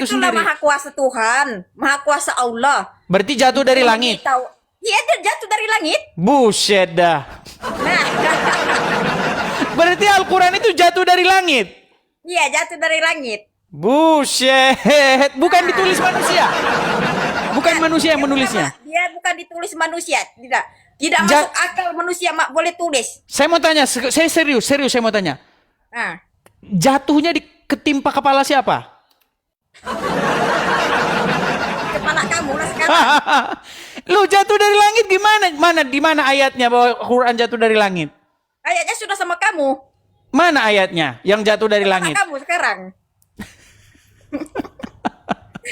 itu Itulah sendiri. maha kuasa Tuhan, maha kuasa Allah. Berarti jatuh dari langit. Iya, dia jatuh dari langit. Buset dah. Nah, Berarti Al-Quran itu jatuh dari langit. iya jatuh dari langit. Buset. Bukan ditulis manusia. Bukan manusia yang menulisnya. Dia bukan ditulis manusia, tidak. Tidak Ja- masuk akal manusia boleh tulis. Saya mau tanya, saya serius saya mau tanya. Nah, Jatuhnya di ketimpa kepala siapa? kepala kamu lah sekarang. Lu jatuh dari langit gimana? Di mana ayatnya bahwa Quran jatuh dari langit? Kayaknya sudah sama kamu. Mana ayatnya yang jatuh dari Kepala langit? kamu sekarang.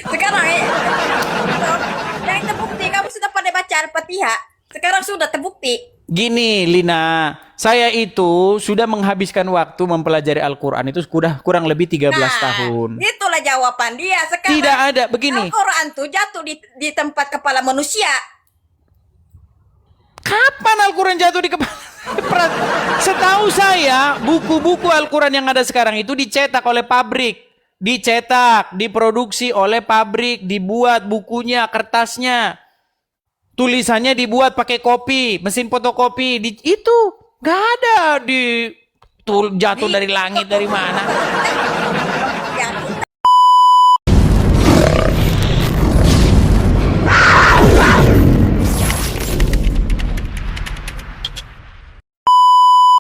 Sekarang yang terbukti kamu sudah pada baca Al-Fatihah. Sekarang sudah terbukti. Gini, Lina, saya itu sudah menghabiskan waktu mempelajari Al-Quran itu kurang lebih 13 tahun. Itulah jawaban dia sekarang. Tidak ada, begini. Al-Quran tuh jatuh di tempat kepala manusia. Kapan Al-Quran jatuh di kepala? Setahu saya, buku-buku Al-Quran yang ada sekarang itu dicetak oleh pabrik. Dicetak, diproduksi oleh pabrik, dibuat bukunya, kertasnya. Tulisannya dibuat pakai kopi, mesin fotokopi. Itu nggak ada jatuh dari langit dari mana? Ya,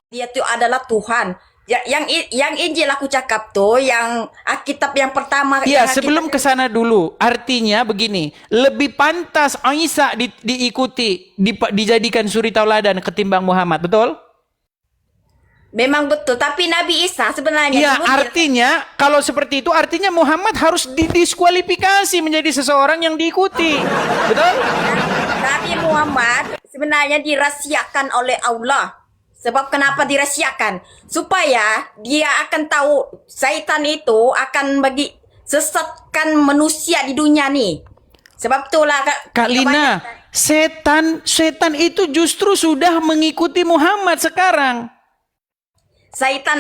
dia tuh adalah Tuhan. Yang Injil aku cakap tuh, yang Alkitab yang pertama. Iya, yang sebelum ke sana dulu. Artinya begini, lebih pantas Isa diikuti, dijadikan suri tauladan ketimbang Muhammad, betul? Memang betul, tapi Nabi Isa sebenarnya. Iya, dulu artinya kalau seperti itu artinya Muhammad harus didiskualifikasi menjadi seseorang yang diikuti. Betul? Nabi Muhammad sebenarnya dirahasiakan oleh Allah. Sebab kenapa dirahasiakan? Supaya dia akan tahu syaitan itu akan sesatkan manusia di dunia nih. Sebab itulah Kak Lina, setan itu justru sudah mengikuti Muhammad sekarang. syaitan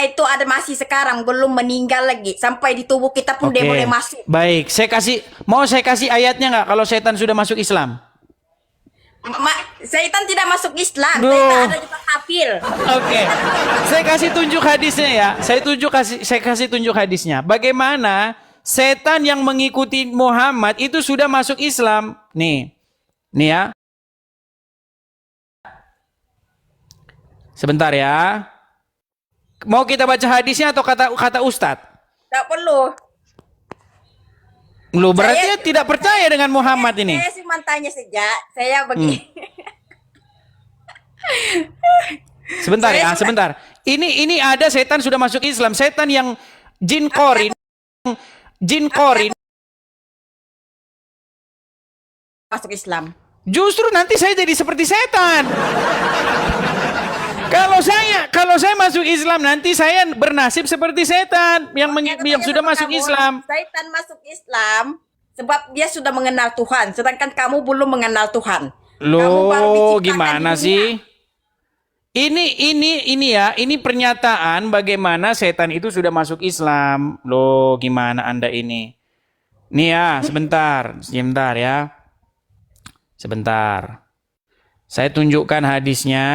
itu ada masih sekarang, belum meninggal lagi. Sampai di tubuh kita pun dia Oke. boleh masuk. Baik, saya kasih ayatnya nggak kalau setan sudah masuk Islam? Syaitan tidak masuk Islam. Duh. Syaitan ada juga kafir. Oke. Saya kasih tunjuk hadisnya ya. Saya kasih tunjuk hadisnya. Bagaimana setan yang mengikuti Muhammad itu sudah masuk Islam. Nih. Nih ya. Sebentar ya. Mau kita baca hadisnya atau kata Ustadz? Tak perlu. Lu berarti tidak percaya dengan Muhammad ini. Saya cuma tanya saja. Saya begini. Sebentar ya, sebentar. Ini ada setan sudah masuk Islam. Setan yang jin korin Masuk Islam. justru nanti saya jadi seperti setan. Kalau saya masuk Islam nanti saya bernasib seperti setan yang sudah masuk Islam. Syaitan masuk Islam sebab dia sudah mengenal Tuhan, sedangkan kamu belum mengenal Tuhan. Loh, gimana sih? Ini pernyataan bagaimana setan itu sudah masuk Islam. Loh, gimana Anda ini? Nih ya, sebentar ya. Sebentar. Saya tunjukkan hadisnya.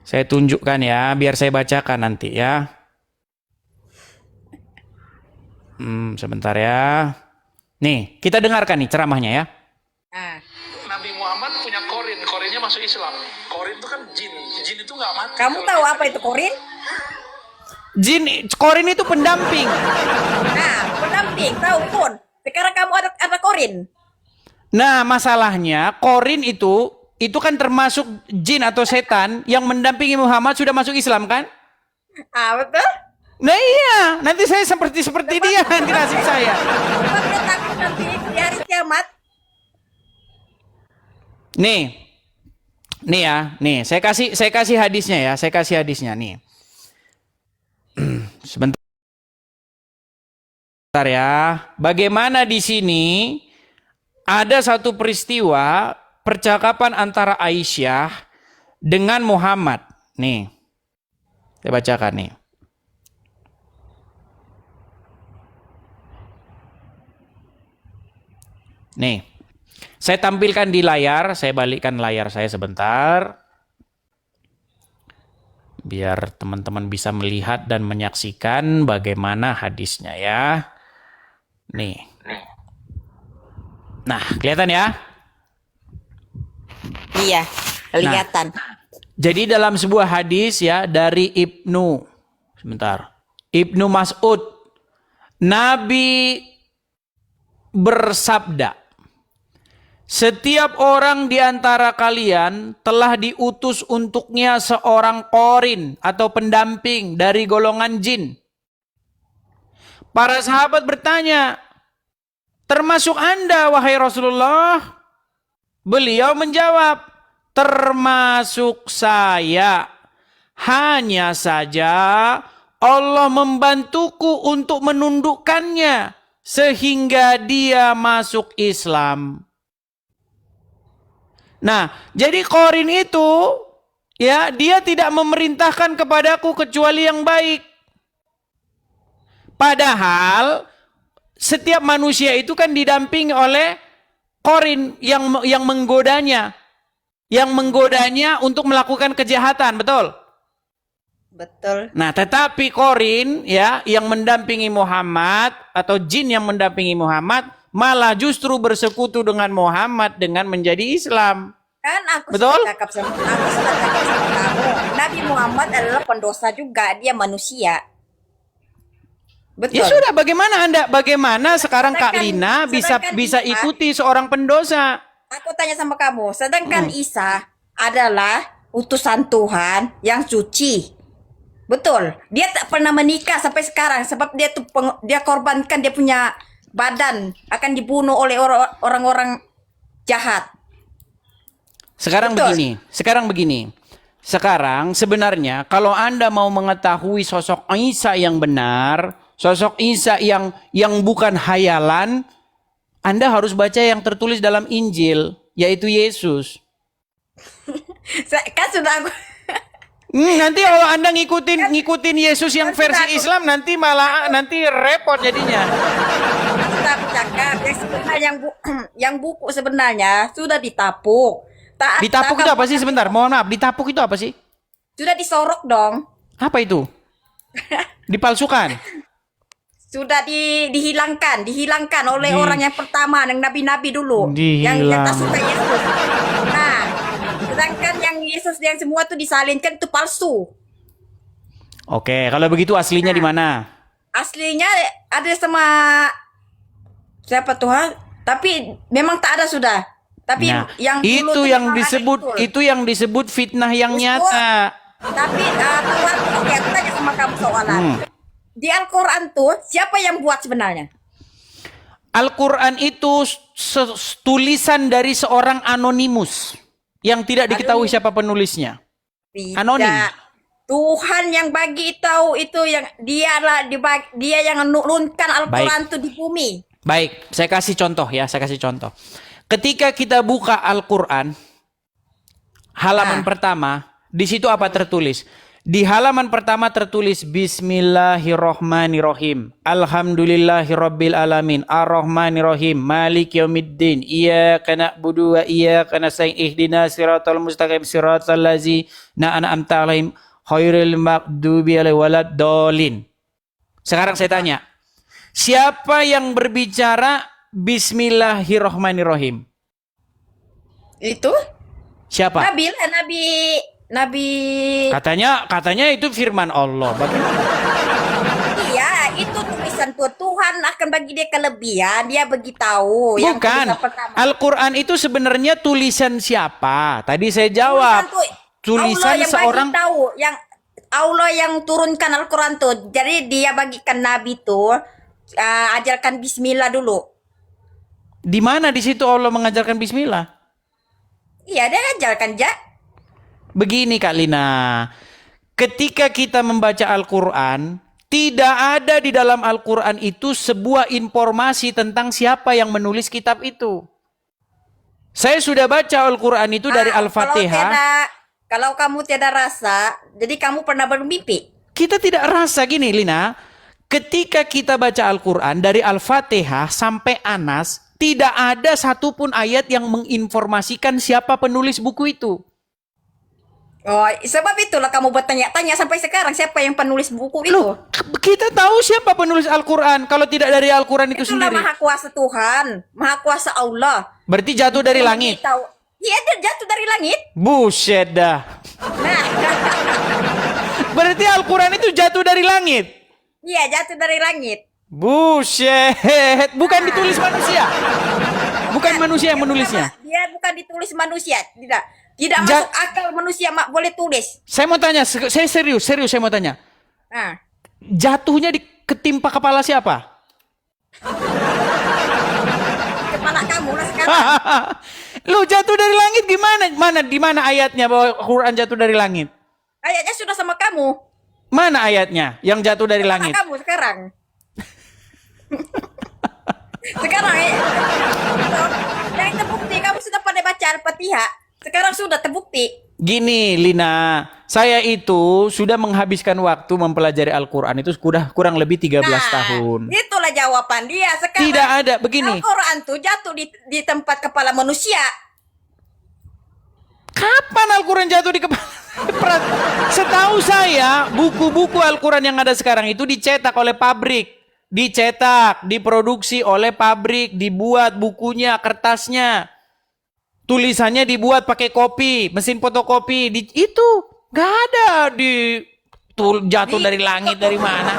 Saya tunjukkan ya, biar saya bacakan nanti ya. Sebentar ya. Nih, kita dengarkan nih ceramahnya ya. Nabi Muhammad punya korin, korinnya masuk Islam. Korin itu kan jin, jin itu nggak mati. Kamu tahu apa itu korin? Korin itu pendamping. Nah, pendamping tahu pun. Sekarang kamu ada korin. Nah, masalahnya korin itu kan termasuk jin atau setan yang mendampingi Muhammad sudah masuk Islam kan? Betul? Nah iya, nanti saya seperti dia nanti nasib saya. Sebab dia takut nanti di hari kiamat. Nih ya, saya kasih hadisnya ya, nih. Sebentar ya. Bagaimana di sini ada satu peristiwa percakapan antara Aisyah dengan Muhammad. Nih. Saya bacakan nih. Nih, saya tampilkan di layar, saya balikkan layar saya sebentar. Biar teman-teman bisa melihat dan menyaksikan bagaimana hadisnya ya. Nih. Nah, kelihatan ya? Iya, kelihatan. Jadi dalam sebuah hadis ya dari Ibnu Mas'ud, Nabi bersabda, setiap orang di antara kalian telah diutus untuknya seorang qorin atau pendamping dari golongan jin. Para sahabat bertanya, termasuk Anda wahai Rasulullah? Beliau menjawab, termasuk saya. Hanya saja Allah membantuku untuk menundukkannya sehingga dia masuk Islam. Nah, jadi qorin itu ya dia tidak memerintahkan kepadaku kecuali yang baik. Padahal setiap manusia itu kan didampingi oleh qorin yang menggodanya. Yang menggodanya untuk melakukan kejahatan, betul? Betul. Nah, tetapi qorin ya yang mendampingi Muhammad atau jin yang mendampingi Muhammad malah justru bersekutu dengan Muhammad dengan menjadi Islam. Kan aku Betul? sudah cakap sama kamu. Nabi Muhammad adalah pendosa juga, dia manusia. Betul. Ya sudah, bagaimana sekarang Kak Lina bisa Isa, ikuti seorang pendosa? Aku tanya sama kamu, sedangkan Isa adalah utusan Tuhan yang suci. Betul. Dia tak pernah menikah sampai sekarang sebab dia korbankan dia punya badan akan dibunuh oleh orang-orang jahat. Sekarang Betul. begini. Sekarang sebenarnya kalau Anda mau mengetahui sosok Isa yang benar, sosok Isa yang bukan hayalan, Anda harus baca yang tertulis dalam Injil, yaitu Yesus. Kan sudah aku Nanti kalau Anda ngikutin Yesus yang versi Islam nanti repot jadinya. sudah aku cakap yang sebenarnya yang buku sebenarnya sudah ditapuk. Ditapuk itu apa sih sebentar? Mohon maaf, ditapuk itu apa sih? Sudah disorok dong. Apa itu? Dipalsukan. Sudah dihilangkan oleh orang yang pertama, yang nabi-nabi dulu, yang tak suka Yesus. Nah, sedangkan yang Yesus yang semua tuh disalinkan itu palsu. Oke, kalau begitu aslinya di mana? Aslinya ada sama siapa Tuhan? Tapi memang tak ada sudah. Tapi Nah, yang dulu itu yang memang ada disebut itu yang disebut fitnah yang Betul. nyata. Tapi Tuhan, oke, aku tanya sama kamu soalan. Di Al-Quran tuh siapa yang buat sebenarnya? Al-Quran itu tulisan dari seorang anonimus yang tidak diketahui siapa penulisnya. Tidak. Anonim. Tuhan yang bagi tahu itu yang dia yang menurunkan Al-Quran tuh di bumi. Baik, saya kasih contoh ya, Ketika kita buka Al-Quran, halaman pertama, di situ apa tertulis? Di halaman pertama tertulis Bismillahirrahmanirrahim. Alhamdulillahirabbil alamin. Arrahmanirrahim. Maliki yaumiddin. Iyyaka na'budu wa iyyaka nasta'in. Ihdinas siratal mustaqim. Siratal ladzina an'amta 'alaihim ghairil maghdubi 'alaihim waladdallin. Sekarang saya tanya, siapa yang berbicara Bismillahirrahmanirrahim? Itu? Siapa? Nabi. Katanya itu firman Allah. Bagaimana? Iya, itu tulisan Tuhan akan bagi dia kelebihan, dia beritahu. Yang Bukan. tulisan pertama. Al-Quran itu sebenarnya tulisan siapa? Tadi saya jawab. Tulisan Allah yang seorang. bagi tahu, yang Allah yang turunkan Al-Quran tuh. Jadi dia bagikan Nabi tuh ajarkan Bismillah dulu. Di mana di situ Allah mengajarkan Bismillah? Iya, dia ajarkan Begini Kak Lina, ketika kita membaca Al-Quran, tidak ada di dalam Al-Quran itu sebuah informasi tentang siapa yang menulis kitab itu. Saya sudah baca Al-Quran itu dari Al-Fatihah. Kalau kamu tiada rasa, jadi kamu pernah bermimpi? kita tidak rasa gini, Lina. Ketika kita baca Al-Quran dari Al-Fatihah sampai Anas, tidak ada satupun ayat yang menginformasikan siapa penulis buku itu. Oh, sebab itulah kamu bertanya-tanya sampai sekarang siapa yang penulis buku itu. Loh, kita tahu siapa penulis Al-Quran kalau tidak dari Al-Quran itu Itulah sendiri. Maha Kuasa Tuhan, Maha Kuasa Allah. Berarti jatuh dari langit. Iya, dia jatuh dari langit. Buset dah. Nah, Berarti Al-Quran itu jatuh dari langit. iya jatuh dari langit. Buset. Bukan ditulis manusia. Bukan manusia yang menulisnya. Dia bukan ditulis manusia, tidak. Tidak Ja- masuk akal manusia boleh tulis. Saya mau tanya, saya serius saya mau tanya. Nah, Jatuhnya ketimpa kepala siapa? kepala kamu lah sekarang. Lu jatuh dari langit gimana? Di mana ayatnya bahwa Quran jatuh dari langit? Ayatnya sudah sama kamu. Mana ayatnya yang jatuh dari Kepala langit? kamu sekarang. Sekarang yang terbukti kamu sudah pada baca Al-Fatihah. Sekarang sudah terbukti. Gini, Lina, saya itu sudah menghabiskan waktu mempelajari Al-Quran itu kurang lebih 13 tahun. Itulah jawaban dia sekarang. Tidak ada, begini. Al-Quran tuh jatuh di tempat kepala manusia. Kapan Al-Quran jatuh di kepala? Setahu saya, buku-buku Al-Quran yang ada sekarang itu dicetak oleh pabrik. Dicetak, diproduksi oleh pabrik, dibuat bukunya, kertasnya. Tulisannya dibuat pakai kopi, mesin fotokopi. Itu nggak ada jatuh dari langit dari mana?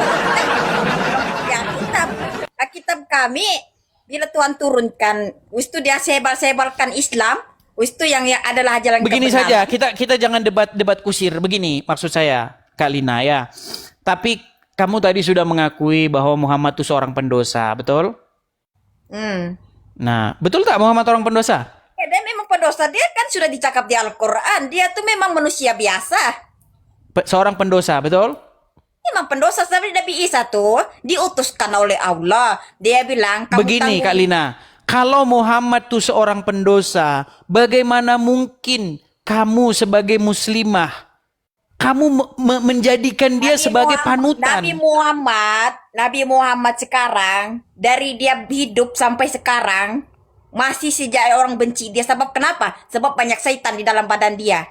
Ya, kitab kami bila Tuhan turunkan, itu dia sebal-sebalkan Islam, itu yang adalah jalan Begini kebenaran. saja, kita jangan debat kusir. Begini maksud saya, Kak Lina ya. Tapi kamu tadi sudah mengakui bahwa Muhammad itu seorang pendosa, betul? Nah, betul tak Muhammad orang pendosa? Ya, dia memang pendosa, dia kan sudah dicakap di Al-Quran, dia tuh memang manusia biasa. Seorang pendosa, betul? Memang pendosa, tapi Nabi Isa tuh diutuskan oleh Allah. Dia bilang, kamu Begini tanggung. Kak Lina, kalau Muhammad itu seorang pendosa, bagaimana mungkin kamu sebagai muslimah, kamu menjadikan dia sebagai panutan? Nabi Muhammad sekarang, dari dia hidup sampai sekarang, masih sejak orang benci dia. Sebab kenapa? Sebab banyak setan di dalam badan dia.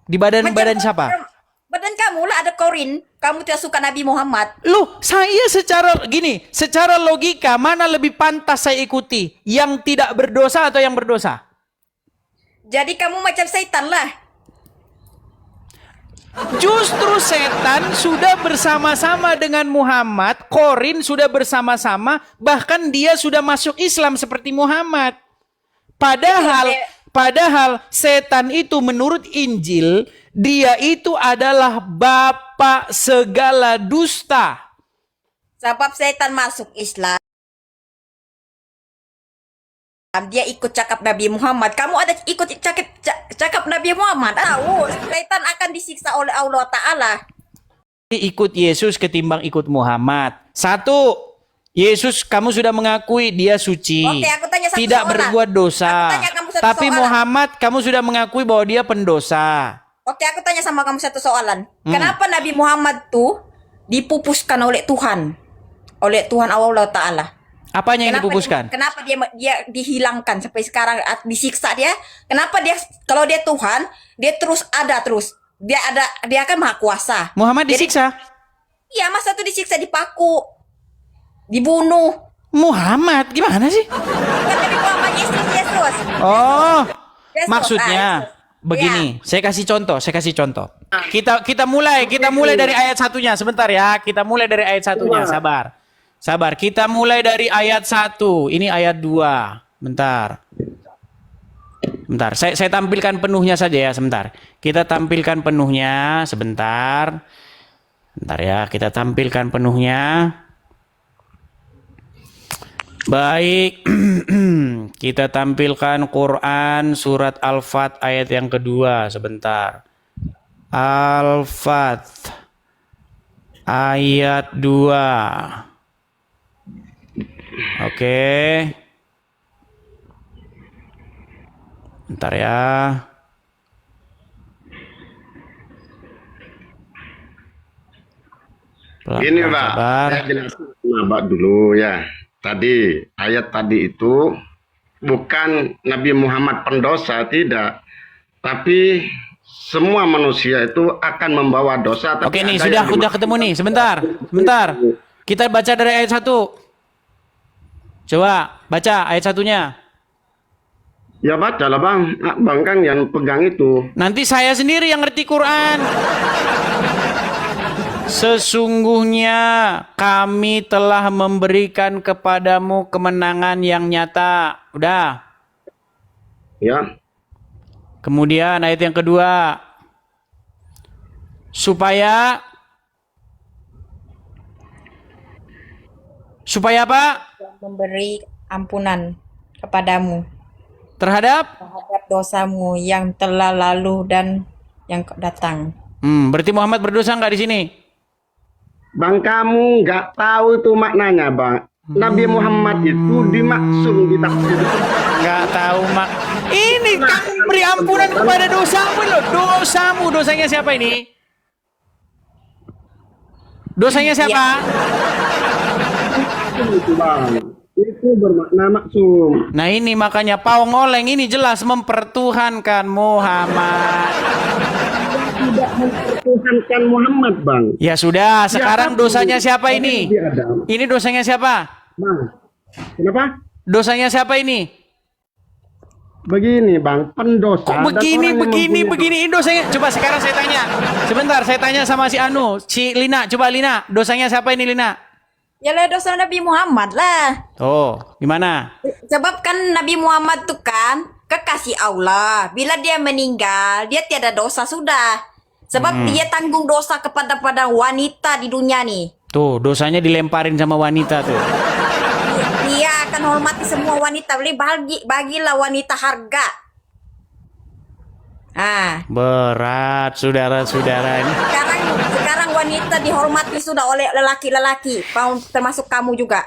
Di badan siapa? Badan kamu lah ada korin. Kamu tidak suka Nabi Muhammad. Loh, saya secara logika, mana lebih pantas saya ikuti? Yang tidak berdosa atau yang berdosa? Jadi kamu macam setan lah. Justru setan sudah bersama-sama dengan Muhammad, korin sudah bersama-sama, bahkan dia sudah masuk Islam seperti Muhammad. Padahal setan itu menurut Injil, dia itu adalah bapak segala dusta. Sebab setan masuk Islam, dia ikut cakap Nabi Muhammad. Kamu ada ikut cakap Nabi Muhammad? Tahu, setan akan disiksa oleh Allah Ta'ala. Ikut Yesus ketimbang ikut Muhammad. Satu, Yesus kamu sudah mengakui dia suci. Oke, aku tanya satu tidak soalan. berbuat dosa. Aku tanya kamu satu Tapi soalan. Muhammad kamu sudah mengakui bahwa dia pendosa. Oke, aku tanya sama kamu satu soalan. Kenapa Nabi Muhammad tuh dipupuskan oleh Tuhan? Oleh Tuhan Allah Ta'ala. Apanya yang dipupuskan? Kenapa dia dihilangkan sampai sekarang disiksa dia? Kenapa dia kalau dia Tuhan, dia terus ada terus. Dia kan maha kuasa. Muhammad Jadi, disiksa? iya, masa tuh disiksa dipaku. Dibunuh. Muhammad gimana sih? Bukan Nabi Muhammad, Yesus. Oh, Yesus. maksudnya Yesus. begini. Saya kasih contoh. Kita mulai dari ayat satunya sebentar ya. Kita mulai dari ayat satunya. Sabar. Kita mulai dari ayat 1. Ini ayat 2. Bentar. Saya tampilkan penuhnya saja ya sebentar. Kita tampilkan penuhnya sebentar. Bentar ya, kita tampilkan penuhnya. Baik. Kita tampilkan Quran surat Al-Fat ayat yang kedua sebentar. Al-Fat ayat 2. Oke. Bentar ya. Pelan, Ini pelan, Pak, sabar. saya jelasin sama Pak dulu ya. Tadi, ayat tadi itu bukan Nabi Muhammad pendosa, tidak. Tapi semua manusia itu akan membawa dosa. Tapi Oke nih, ada sudah yang ketemu nih. Sebentar. Kita baca dari ayat 1. Coba baca ayat 1-nya. Ya baca lah Bang. Bang kan yang pegang itu. Nanti saya sendiri yang ngerti Quran. Sesungguhnya kami telah memberikan kepadamu kemenangan yang nyata. Udah. Ya. Kemudian ayat yang kedua. Supaya apa? Memberi ampunan kepadamu Terhadap? terhadap dosamu yang telah lalu dan yang datang. Berarti Muhammad berdosa nggak di sini? Bang kamu nggak tahu itu maknanya Bang. Nabi Muhammad itu dimaksud ditafsir. Nggak tahu mak. Ini kamu beri ampunan kepada dosamu loh. Dosanya siapa ini? Dosanya siapa? Itu Bang. Itu bermakna maksum. Nah ini makanya pawang oleng ini jelas mempertuhankan Muhammad. Tidak mempertuhankan Muhammad Bang. Ya sudah, sekarang dosanya siapa ini? Adam. Ini dosanya siapa? Bang. Kenapa? Dosanya siapa ini? Begini Bang, pendosa. Kok begini, ini dosanya. Coba sekarang saya tanya. Sebentar, saya tanya sama si Anu, si Lina. Coba Lina, dosanya siapa ini Lina? Yalah dosa Nabi Muhammad lah. Oh, gimana? Sebab kan Nabi Muhammad tuh kan kekasih Allah. Bila dia meninggal, dia tiada dosa sudah. Sebab dia tanggung dosa kepada wanita di dunia nih. Tuh, dosanya dilemparin sama wanita tuh. Dia akan hormati semua wanita. Bagilah wanita harga. Berat, saudara-saudara ini. Sekarang wanita dihormati sudah oleh lelaki-lelaki, termasuk kamu juga.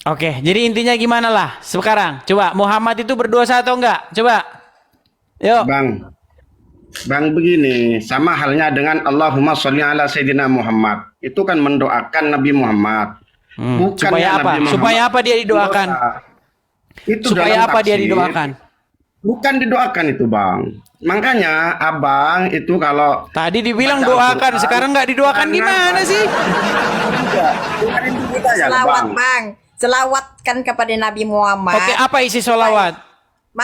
Oke, jadi intinya gimana lah sekarang? Coba, Muhammad itu berdosa atau enggak? Coba. Yuk. Bang begini, sama halnya dengan Allahumma sholli ala Sayyidina Muhammad. Itu kan mendoakan Nabi Muhammad. Supaya apa? Supaya apa dia didoakan? Itu supaya dalam apa dia tafsir, didoakan? Bukan didoakan itu Bang. Makanya abang itu kalau tadi dibilang doakan, sekarang nggak didoakan gimana sih? Selawat Bang, selawatkan kepada Nabi Muhammad. Oke, apa isi solawat?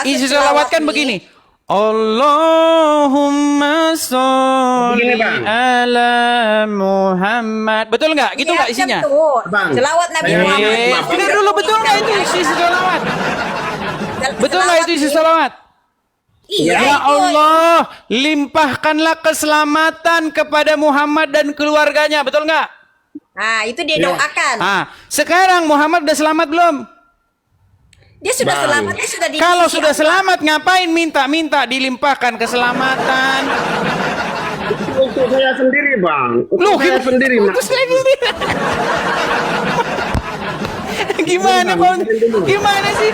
Isi selawat solawat kan nih, begini. Allahumma sholli ala Muhammad. Betul nggak? Gitu nggak isinya? Bang, selawat Nabi Muhammad. Dengar dulu, betul nggak itu isi solawat? Betul nggak itu isi solawat? Iya, ya Allah, limpahkanlah keselamatan kepada Muhammad dan keluarganya. Betul nggak? Nah, itu dia doakan. Sekarang Muhammad udah selamat belum? Dia sudah selamat, dia sudah di. Kalau sudah selamat, ngapain minta dilimpahkan keselamatan? Untuk saya sendiri Bang. Untuk saya sendiri Mak. Gimana sih?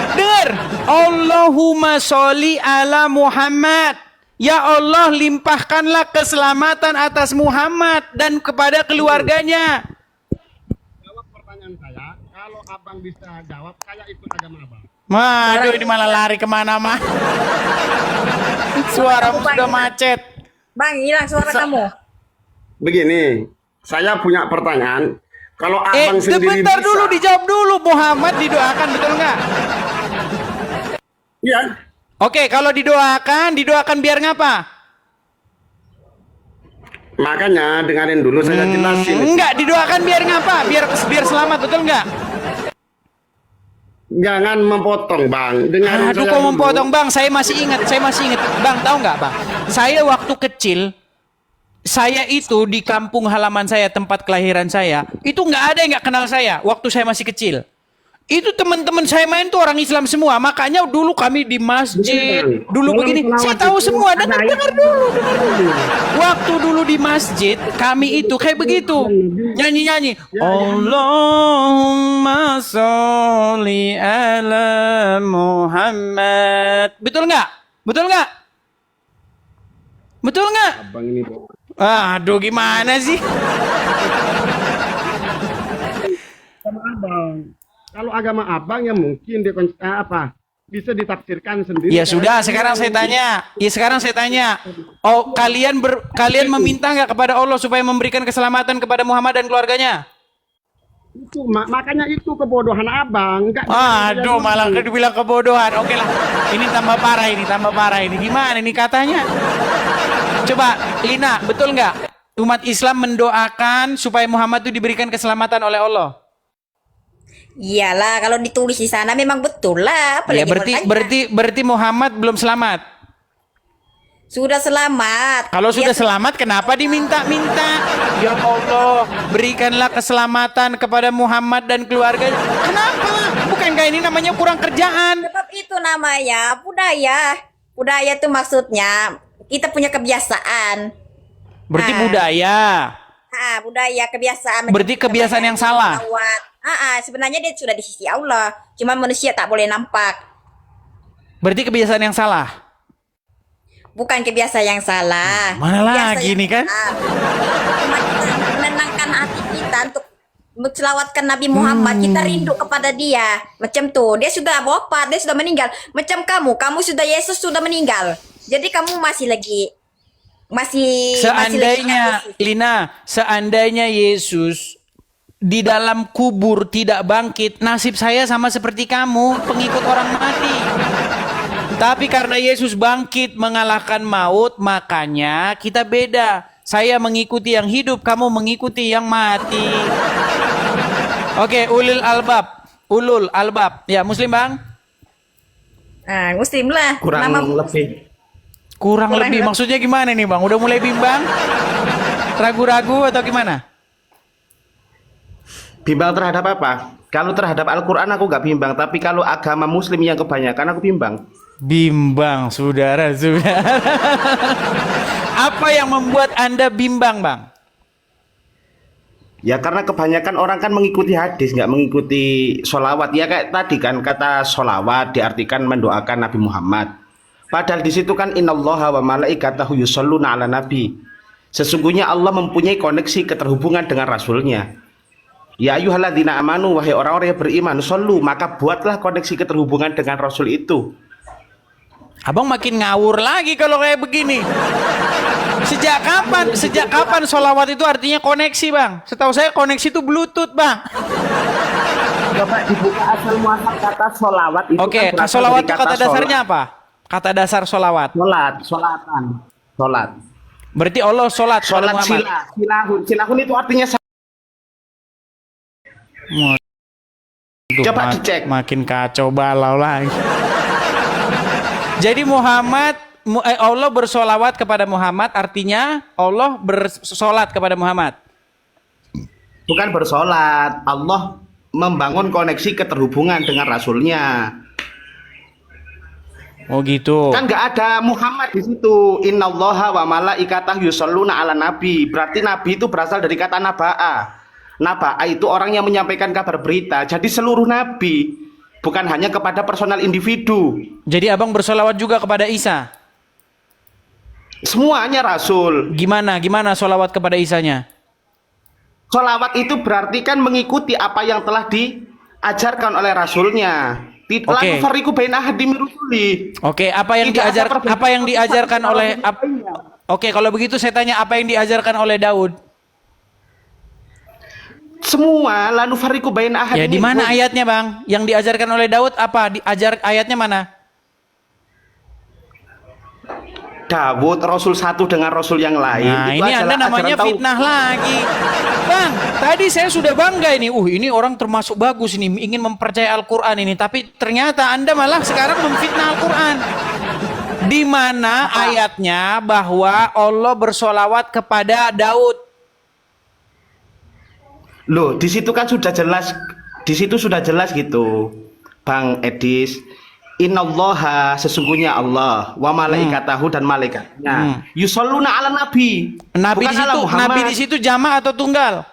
Dengar, Allahumma sholli ala Muhammad. Ya Allah, limpahkanlah keselamatan atas Muhammad dan kepada keluarganya. Jawab pertanyaan saya. Kalau abang bisa jawab, saya ikut agama abang. Waduh, ini malah lari kemana mah? Suaramu sudah macet. Bang, hilang suara kamu. Begini, saya punya pertanyaan. Kalau abang sendiri sebentar bisa, dulu, dijawab dulu. Muhammad didoakan, betul nggak? Iya. Oke, kalau didoakan biar ngapa? Makanya dengerin dulu saya jelasin. Enggak, didoakan biar ngapa? Biar selamat, betul nggak? Jangan memotong Bang. Dengerin Aduh, saya kok dulu. memotong Bang? Saya masih ingat. Bang, tahu nggak Bang? Saya waktu kecil, saya itu di kampung halaman saya, tempat kelahiran saya, itu nggak ada yang nggak kenal saya waktu saya masih kecil. Itu teman-teman saya main tuh orang Islam semua. Makanya dulu kami di masjid, dulu begini. Saya tahu semua. Dengar dulu. Waktu dulu di masjid, kami itu kayak begitu. Nyanyi-nyanyi. Allahumma sholli ala Muhammad. Betul nggak? Betul nggak? Betul nggak? Abang ini Aduh, gimana sih? Kalau agama abang ya mungkin bisa ditafsirkan sendiri. Ya sudah, sekarang saya tanya. Ya sekarang saya tanya. Oh, kalian meminta nggak kepada Allah supaya memberikan keselamatan kepada Muhammad dan keluarganya? Itu makanya itu kebodohan abang. Enggak. Aduh, malah dibilang kebodohan. Oke lah. Ini tambah parah ini. Gimana ini katanya? Coba, Lina, betul nggak? Umat Islam mendoakan supaya Muhammad itu diberikan keselamatan oleh Allah. Iyalah, kalau ditulis di sana memang betul lah. Ya, Apalagi berarti Muhammad belum selamat. sudah selamat. Kalau sudah Dia selamat, kenapa diminta-minta? Ya Allah, berikanlah keselamatan kepada Muhammad dan keluarganya. Kenapa? Bukankah ini namanya kurang kerjaan? sebab itu namanya budaya. Budaya itu maksudnya kita punya kebiasaan. Berarti Ah. budaya. Budaya kebiasaan. Berarti kebiasaan yang salah. Sebenarnya dia sudah di sisi Allah. Cuma manusia tak boleh nampak. Berarti kebiasaan yang salah. Bukan kebiasaan yang salah. Mana Kebiasaan lagi yang nih kan? salah. Cuma kita menenangkan hati kita untuk selawatkan Nabi Muhammad. Kita rindu kepada dia. Macam tuh. Dia sudah wafat, dia sudah meninggal. Macam kamu sudah Yesus sudah meninggal. Jadi kamu masih Seandainya, Yesus. Lina, seandainya Yesus di dalam kubur tidak bangkit, nasib saya sama seperti kamu, pengikut orang mati. Tapi karena Yesus bangkit mengalahkan maut, makanya kita beda. Saya mengikuti yang hidup, kamu mengikuti yang mati. Oke, ulul albab. Ya, Muslim, Bang? Muslim lah. Kurang lebih. Kurang lebih maksudnya gimana nih, Bang? Udah mulai bimbang? Ragu-ragu atau gimana? Bimbang terhadap apa? Kalau terhadap Al-Quran aku nggak bimbang, tapi kalau agama Muslim yang kebanyakan aku bimbang. Bimbang, saudara. Apa yang membuat Anda bimbang, Bang? Ya karena kebanyakan orang kan mengikuti hadis, nggak mengikuti sholawat. Ya kayak tadi kan kata sholawat diartikan mendoakan Nabi Muhammad. Padahal di situ kan innallaha wa malaikatahu yusholluna ala nabi. Sesungguhnya Allah mempunyai koneksi keterhubungan dengan Rasulnya. Ya ayyuhalladzina amanu, wahai orang-orang yang beriman, shollu, maka buatlah koneksi keterhubungan dengan Rasul itu. Abang makin ngawur lagi kalau kayak begini. Sejak kapan sholawat itu artinya koneksi, Bang? Setahu saya koneksi itu Bluetooth, Bang. Coba dibuka asal muasal kata sholawat itu. Oke, kan berasal sholawat dari itu kata dasarnya apa? Kata dasar sholawat. Sholat. Berarti Allah sholat kepada Sholat Muhammad. silahun itu artinya Waduh, coba dicek. Makin kacau balau lagi. Jadi Allah bersolawat kepada Muhammad, artinya Allah bersolat kepada Muhammad. Bukan bersolat, Allah membangun koneksi keterhubungan dengan Rasulnya. Oh gitu. Kan nggak ada Muhammad di situ. Innallaha wa malaikatahu yusholluna ala nabi. Berarti nabi itu berasal dari kata naba'a. Naba'a itu orang yang menyampaikan kabar berita. Jadi seluruh nabi, bukan hanya kepada personal individu. Jadi abang bersolawat juga kepada Isa. Semuanya Rasul. Gimana solawat kepada Isanya? Sholawat itu berarti kan mengikuti apa yang telah diajarkan oleh Rasulnya. Oke. Oke, apa yang diajarkan oleh Oke, kalau begitu saya tanya, apa yang diajarkan oleh Daud? Semua la nufarriqu baina ahadin. Ya, di mana ayatnya, Bang? Yang diajarkan oleh Daud apa? Ayatnya mana? Daud Rasul satu dengan Rasul yang lain. Nah, itu ini Anda namanya fitnah lagi. Bang, tadi saya sudah bangga ini. Ini orang termasuk bagus ini, ingin mempercayai Al-Quran ini. Tapi ternyata Anda malah sekarang memfitnah Al-Quran. Di mana ayatnya bahwa Allah bersolawat kepada Daud? Loh, di situ kan sudah jelas. Di situ sudah jelas gitu, Bang Edis. Innallaha, sesungguhnya Allah, wa malaikatahu dan malaikatnya, yusholluna ala nabi. Nabi Bukan di ala situ, Muhammad. Nabi di situ jamak atau tunggal?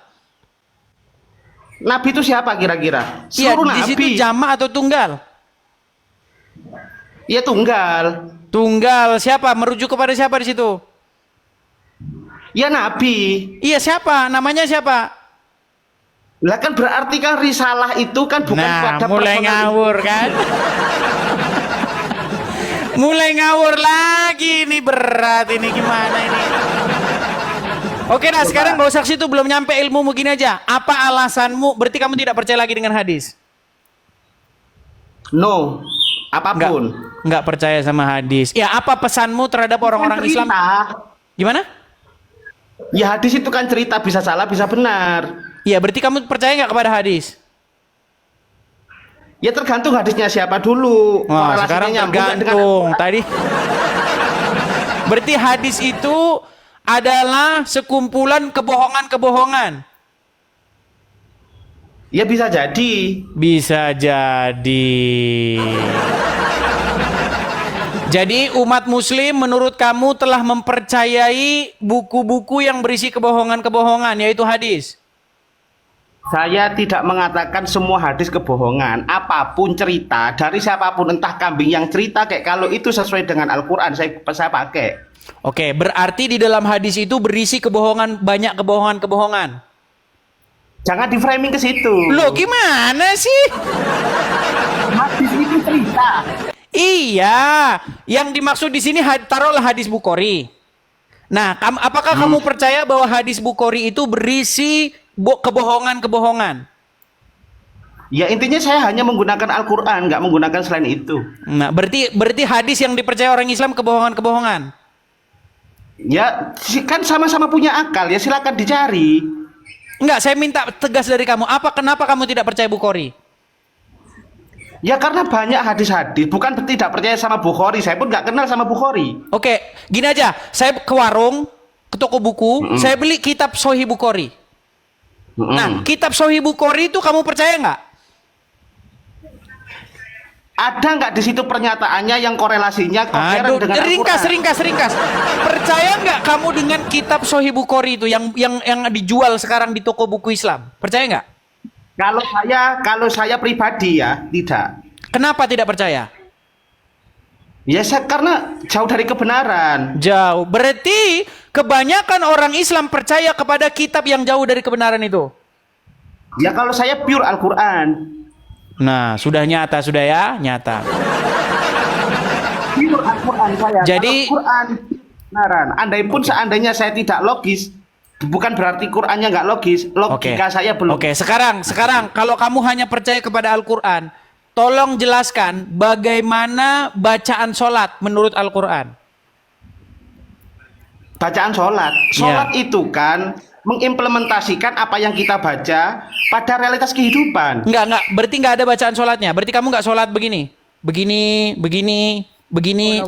Nabi itu siapa kira-kira? Iya, Seluruh di situ nabi. jamak atau tunggal? Iya tunggal. Tunggal. Siapa? Merujuk kepada siapa di situ? Ya nabi. Iya, siapa? Namanya siapa? Lah kan berarti kan risalah itu kan bukan Nah, pada mulai personal. ngawur kan? Mulai ngawur lagi, ini berat ini, gimana ini? Oke, nah sekarang gak usah situ, belum nyampe ilmumu, gini aja. Apa alasanmu? Berarti kamu tidak percaya lagi dengan hadis? No, apapun. Nggak percaya sama hadis. Ya, apa pesanmu terhadap orang-orang Kan Islam? cerita. Gimana? Ya hadis itu kan cerita, bisa salah bisa benar. Ya, berarti kamu percaya nggak kepada hadis? Ya tergantung hadisnya siapa dulu. Wah, Korelasinya sekarang nyambung nggak dengan tergantung. Al-Quran? Tadi berarti hadis itu adalah sekumpulan kebohongan-kebohongan. Ya bisa jadi. Bisa jadi. Jadi umat muslim menurut kamu telah mempercayai buku-buku yang berisi kebohongan-kebohongan, yaitu hadis. Saya tidak mengatakan semua hadis kebohongan. Apapun cerita dari siapapun, entah kambing yang cerita kayak, kalau itu sesuai dengan Al-Quran saya pakai. Oke, berarti di dalam hadis itu berisi kebohongan, banyak kebohongan-kebohongan. Jangan di framing ke situ. Loh, gimana sih? Hadis itu cerita. Iya, yang dimaksud di sini taruhlah hadis Bukhari. Nah, apakah kamu percaya bahwa hadis Bukhari itu berisi kebohongan-kebohongan? Ya intinya saya hanya menggunakan Al-Quran, nggak menggunakan selain itu. Nah, berarti hadis yang dipercaya orang Islam kebohongan-kebohongan. Ya kan sama-sama punya akal, ya silakan dicari. Enggak, saya minta tegas dari kamu. Kenapa kamu tidak percaya Bukhari? Ya karena banyak hadis-hadis, bukan tidak percaya sama Bukhari, saya pun nggak kenal sama Bukhari. Oke, gini aja. Saya ke warung, ke toko buku, saya beli kitab Sahih Bukhari. Nah, kitab Sahih Bukhari itu kamu percaya nggak? Ada nggak di situ pernyataannya yang korelasinya koheren Aduh, dengan ringkas. Percaya nggak kamu dengan kitab Sahih Bukhari itu yang dijual sekarang di toko buku Islam? Percaya nggak? Kalau saya pribadi ya tidak. Kenapa tidak percaya? Ya karena jauh dari kebenaran. Jauh. Berarti kebanyakan orang Islam percaya kepada kitab yang jauh dari kebenaran itu. Ya kalau saya pure Al-Quran. Nah, sudah nyata, sudah ya, nyata. Pure Al-Quran saya. Jadi- Kalau Quran kebenaran. Andaipun seandainya saya tidak logis, bukan berarti Qurannya nggak logis. Logika saya belum. Oke, sekarang kalau kamu hanya percaya kepada Al-Quran, tolong jelaskan bagaimana bacaan sholat menurut Al-Quran. Bacaan sholat. Sholat itu kan mengimplementasikan apa yang kita baca pada realitas kehidupan. Enggak, berarti nggak ada bacaan sholatnya. Berarti kamu nggak sholat begini,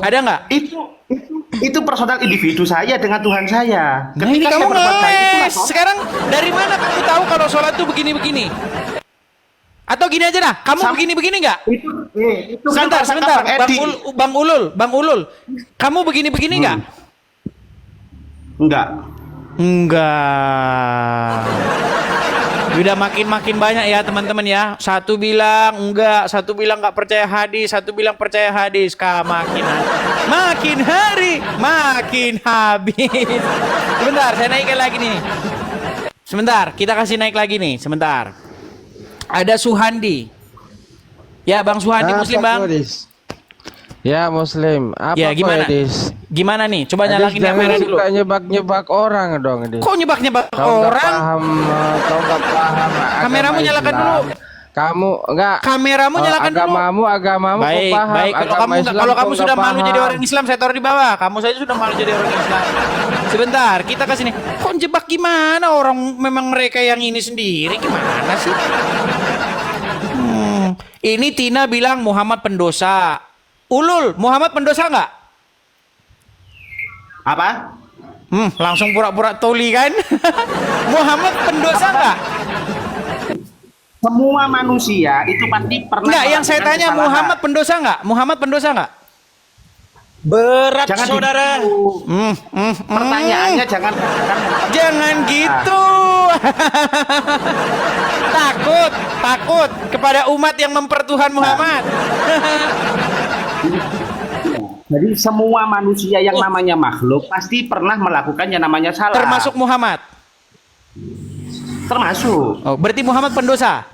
ada nggak? Itu personal individu saya dengan Tuhan saya. Nah, ini saya kamu berbuat baik, itulah ngeles. sholat. Sekarang dari mana kamu tahu kalau sholat tuh begini? Atau gini aja dah, kamu begini nggak? Itu kan Sebentar, kata Bang Edi. Bang Ulul, kamu begini nggak? Enggak. Udah makin banyak ya teman-teman ya. Satu bilang enggak, satu bilang nggak percaya hadis, satu bilang percaya hadis. Makin hari makin habis. Sebentar, saya naikkan lagi nih. Sebentar, kita kasih naik lagi nih. Sebentar. Ada Suhandi. Ya, Bang Suhandi Muslim, Bang. Ya Muslim. Apa Ya, gimana? kok, Dis? Gimana nih? Coba nyalakin Jangan kamera dulu. suka nyebak-nyebak orang dong, Dis. Kok nyebak-nyebak Kau nggak orang? paham, kau nggak paham agama Kameramu nyalakan Islam. dulu. Kamu enggak. Kameramu nyalakan dulu. Agamamu kau Baik, paham. baik. Kalau Agama kamu Islam kalau kau kamu nggak sudah malu jadi paham. orang Islam, saya taruh di bawah. Kamu saja sudah malu jadi orang Islam. Sebentar, kita kasih nih. Kok jebak gimana? Orang memang mereka yang ini sendiri gimana sih? Ini Tina bilang Muhammad pendosa. Ulul, Muhammad pendosa nggak? Apa? Langsung pura-pura tuli kan? Muhammad pendosa nggak? Semua manusia itu pasti pernah. Enggak, yang saya melakukan tanya kesalahan. Muhammad pendosa nggak? Muhammad pendosa nggak? Berat Jangan saudara. gitu. Pertanyaannya jangan Jangan gitu. takut kepada umat yang mempertuhan Muhammad. Jadi semua manusia yang namanya makhluk pasti pernah melakukan yang namanya salah. Termasuk Muhammad. Termasuk. Oh, berarti Muhammad pendosa.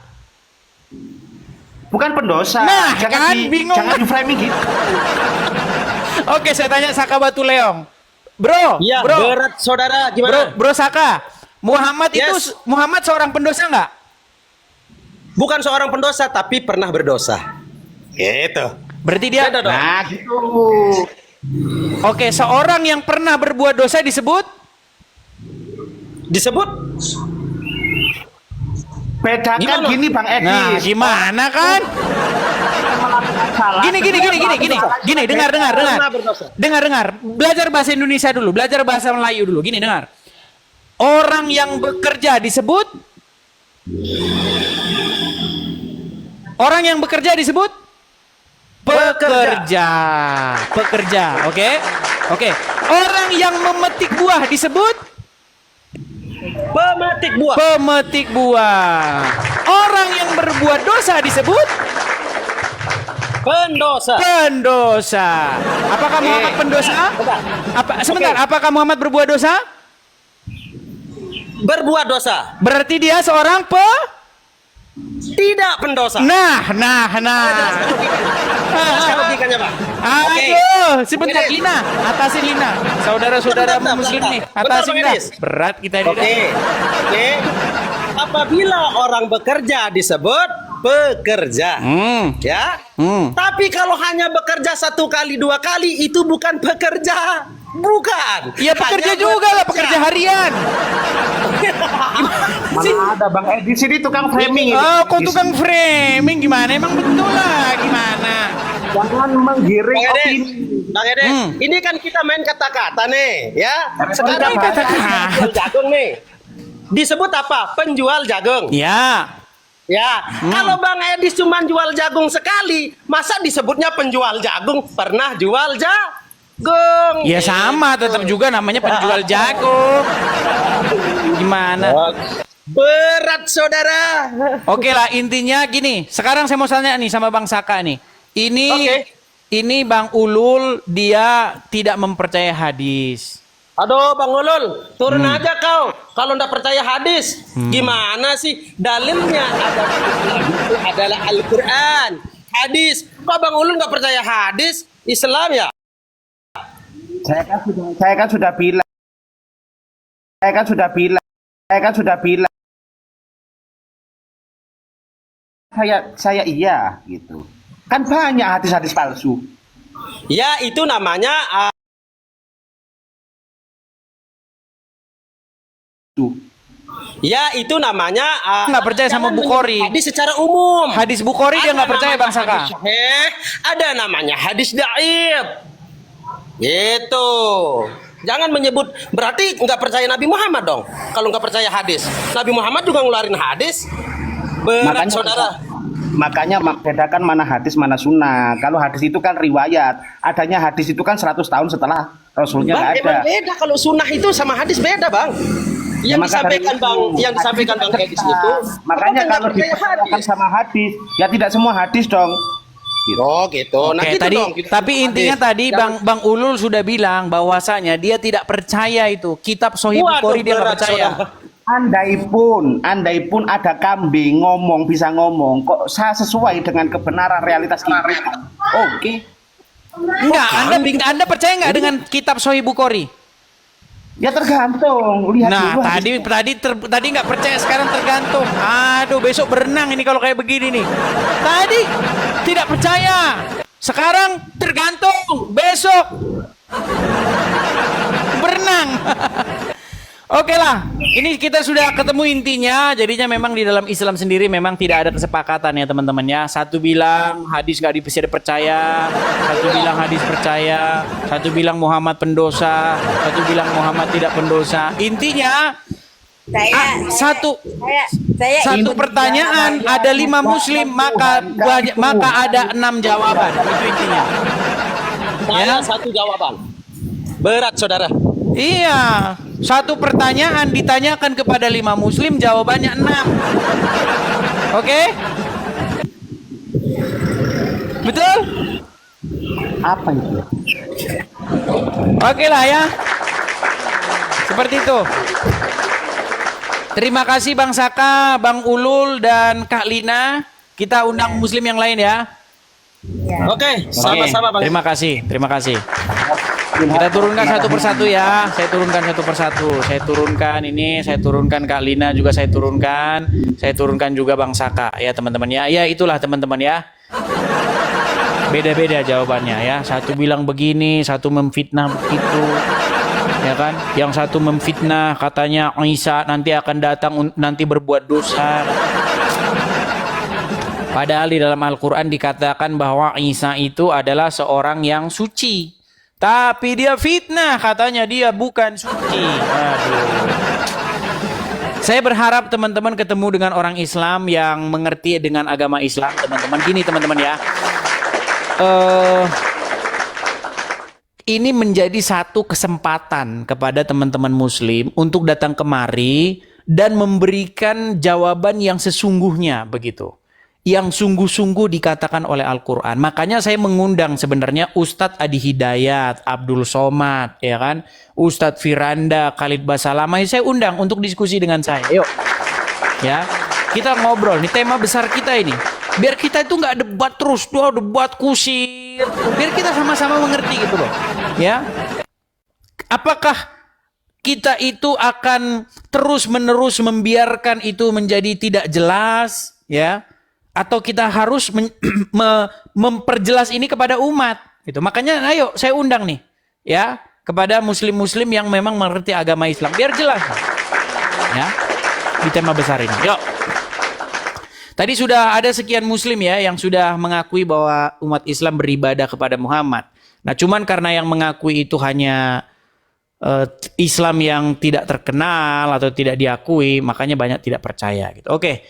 Bukan pendosa. Nah, kan, bingung. Jangan di framing gitu. Oke, saya tanya Saka Batu Leong. Bro, Iya, bro, berat saudara gimana? bro Saka. Muhammad itu Yes. Muhammad seorang pendosa nggak? Bukan seorang pendosa tapi pernah berdosa. Gitu. Berarti dia. Beda dong. Nah, gitu. Oke, seorang yang pernah berbuat dosa disebut. Disebut Bedakan Gimana? gini Bang Edi. Nah, gimana kan? Gini, dengar. pernah berdosa. Dengar. Belajar bahasa Indonesia dulu, belajar bahasa Melayu dulu. Gini, dengar. Orang yang bekerja disebut. Orang yang bekerja disebut pekerja. Oke. Orang yang memetik buah disebut pemetik buah. Orang yang berbuat dosa disebut pendosa. Apakah Muhammad pendosa? Sebentar, apakah Muhammad berbuat dosa? Berbuat dosa. Berarti dia seorang Tidak pendosa. Nah. Jelaskan logikanya, Pak. Aduh, sebentar Oke. Lina, atasin Lina. Saudara-saudara Bentar, muslim bentar. nih, Bentar, atasin Bang dah. Edis. Berat kita ini. Oke. Apabila orang bekerja disebut pekerja. Ya. Tapi kalau hanya bekerja 1 kali 2 kali itu bukan pekerja. Bukan. Ya pekerja Hanya juga lah, pekerja harian. Mana ada Bang Edi sini tukang framing ini. Oh, kok tukang framing gimana? Emang betul lah gimana? Jangan menggiring Bang Edes, opini. Bang Edes, ini kan kita main kata-kata nih, ya. Sekarang Main kata-kata. penjual jagung nih. Disebut apa? Penjual jagung. Ya. Ya, kalau Bang Edis cuma jual jagung sekali, masa disebutnya penjual jagung? Pernah jual jagung? Ya sama, tetap juga namanya penjual jagung. Gimana? Berat saudara. Oke lah, intinya gini. Sekarang saya mau tanya nih sama Bang Saka nih. Ini Bang Ulul dia tidak mempercaya hadis. Aduh Bang Ulul, turun aja kau. Kalau ndak percaya hadis, gimana sih? Dalilnya adalah Al-Quran, hadis. Kok Bang Ulul nggak percaya hadis? Islam ya? Saya kan sudah bilang. Saya iya gitu. Kan banyak hadis-hadis palsu. Ya itu namanya Nggak percaya sama jangan Bukhari. menyebut hadis secara umum. Hadis Bukhari dia nggak percaya Bang Saka. Hadis sahih, ada namanya hadis dhaif. Gitu. Jangan menyebut, berarti nggak percaya Nabi Muhammad dong. Kalau nggak percaya hadis, Nabi Muhammad juga ngeluarin hadis. Berat saudara. Makanya bedakan mana hadis mana sunnah. Kalau hadis itu kan riwayat, adanya hadis itu kan 100 tahun setelah Rasulnya Bang, nggak ada. emang beda kalau sunnah itu sama hadis beda bang. Yang maka disampaikan dari bang, itu, yang disampaikan bang Edis itu. Makanya apa kalau nggak percaya dipercayaan hadis? sama hadis, ya tidak semua hadis dong. Gitu. Oh gitu. Nah Oke, gitu tadi, dong. Gitu. tapi intinya Hadis. tadi Bang Ulul sudah bilang bahwasanya dia tidak percaya itu kitab Sahih Waduh, Bukhari dia nggak berat, percaya. saudara. Andai pun ada kambing bisa ngomong, kok saya sesuai dengan kebenaran realitas kita. Oke. Enggak, Anda percaya nggak dengan kitab Sahih Bukhari? Ya tergantung. Lihat Nah, dulu. tadi nggak percaya, sekarang tergantung. Aduh, besok berenang ini kalau kayak begini nih. Tadi tidak percaya, sekarang tergantung. Besok berenang. Oke lah, ini kita sudah ketemu intinya. Jadinya memang di dalam Islam sendiri memang tidak ada kesepakatan ya teman-teman ya. Satu bilang hadis nggak bisa dipercaya, satu bilang hadis percaya, satu bilang Muhammad pendosa, satu bilang Muhammad tidak pendosa. Intinya satu pertanyaan ada 5 muslim maka ada 6 jawaban. Itu intinya. Saya satu jawaban. Berat saudara. Iya, satu pertanyaan ditanyakan kepada 5 muslim, jawabannya 6. Oke? Betul? Apa itu? Oke lah ya. Seperti itu. Terima kasih Bang Saka, Bang Ulul, dan Kak Lina. Kita undang muslim yang lain ya. Oke, Oke, sama-sama Bang. Terima kasih, terima kasih. Kita turunkan satu persatu ya. Saya turunkan satu persatu. Saya turunkan ini, saya turunkan Kak Lina juga saya turunkan. Saya turunkan juga Bang Saka ya teman-teman ya. Ya itulah teman-teman ya. Beda-beda jawabannya ya. Satu bilang begini, satu memfitnah begitu. Ya kan? Yang satu memfitnah katanya Isa nanti akan datang nanti berbuat dosa. Padahal di dalam Al-Quran dikatakan bahwa Isa itu adalah seorang yang suci. Tapi dia fitnah, katanya dia bukan suci. Aduh. Saya berharap teman-teman ketemu dengan orang Islam yang mengerti dengan agama Islam. Teman-teman, gini teman-teman ya. Ini menjadi satu kesempatan kepada teman-teman muslim untuk datang kemari dan memberikan jawaban yang sesungguhnya begitu. Yang sungguh-sungguh dikatakan oleh Al-Quran. Makanya saya mengundang sebenarnya Ustadz Adi Hidayat, Abdul Somad, ya kan? Ustadz Firanda, Khalid Basalamah, saya undang untuk diskusi dengan saya. Yuk, ya, kita ngobrol. Ini tema besar kita ini. Biar kita itu nggak debat terus, debat kusir. Biar kita sama-sama mengerti gitu loh, ya. Apakah kita itu akan terus-menerus membiarkan itu menjadi tidak jelas, ya? Atau kita harus memperjelas ini kepada umat gitu. Makanya ayo saya undang nih ya kepada muslim-muslim yang memang mengerti agama Islam biar jelas ya di tema besar ini. Yuk. Tadi sudah ada sekian muslim ya yang sudah mengakui bahwa umat Islam beribadah kepada Muhammad. Nah, cuman karena yang mengakui itu hanya Islam yang tidak terkenal atau tidak diakui, makanya banyak tidak percaya gitu. Oke.